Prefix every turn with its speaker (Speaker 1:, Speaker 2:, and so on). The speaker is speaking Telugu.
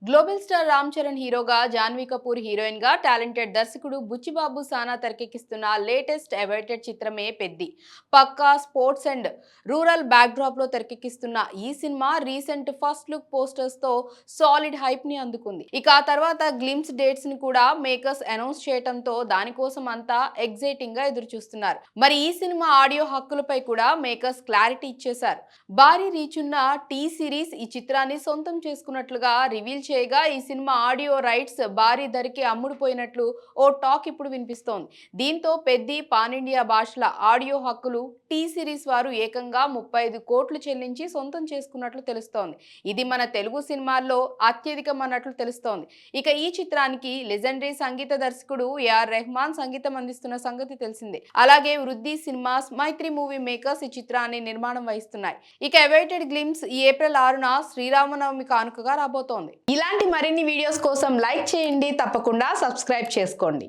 Speaker 1: గ్లోబల్ స్టార్ రామ్ చరణ్ హీరోగా, జాన్వీ కపూర్ హీరోయిన్ గా, టాలెంటెడ్ దర్శకుడు బుచ్చిబాబు సానా తెరకెక్కిస్తున్న లేటెస్ట్ అవైటెడ్ చిత్రమే పెద్ది. పక్కా sports and rural backdrop లో తెరకెక్కిస్తున్న ఈ సినిమా రీసెంట్ ఫస్ట్ లుక్ పోస్టర్స్ తో సాలిడ్ హైప్ ని అందుకుంది. ఇక ఆ తర్వాత గ్లిమ్స్ డేట్స్ ని కూడా మేకర్స్ అనౌన్స్ చేయడంతో దానికోసం అంతా ఎగ్జైటింగ్ గా ఎదురు చూస్తున్నారు. మరి ఈ సినిమా ఆడియో హక్కులపై కూడా మేకర్స్ క్లారిటీ ఇచ్చేశారు. భారీ రీచ్ ఉన్న టీ సిరీస్ ఈ చిత్రాన్ని సొంతం చేసుకున్నట్లుగా రివీల్ చేయగా, ఈ సినిమా ఆడియో రైట్స్ భారీ ధరకి అమ్ముడుపోయినట్లు ఓ టాక్ ఇప్పుడు వినిపిస్తోంది. దీంతో పెద్ది పాన్ ఇండియా భాషల ఆడియో హక్కులు టీ సిరీస్ వారు ఏకంగా 35 కోట్లు చెల్లించి సొంతం చేసుకున్నట్లు తెలుస్తోంది. ఇది మన తెలుగు సినిమాల్లో అత్యధికం అన్నట్లు తెలుస్తోంది. ఇక ఈ చిత్రానికి లెజెండరీ సంగీత దర్శకుడు ఏఆర్ రెహమాన్ సంగీతం అందిస్తున్న సంగతి తెలిసిందే. అలాగే వృద్ధి సినిమాస్, మైత్రి మూవీ మేకర్స్ ఈ చిత్రాన్ని నిర్మాణం వహిస్తున్నాయి. ఇక అవైటెడ్ గ్లిమ్స్ ఈ ఏప్రిల్ 6న శ్రీరామనవమి కానుకగా రాబోతోంది. ఇలాంటి మరిన్ని వీడియోస్ కోసం లైక్ చేయండి, తప్పకుండా సబ్స్క్రైబ్ చేసుకోండి.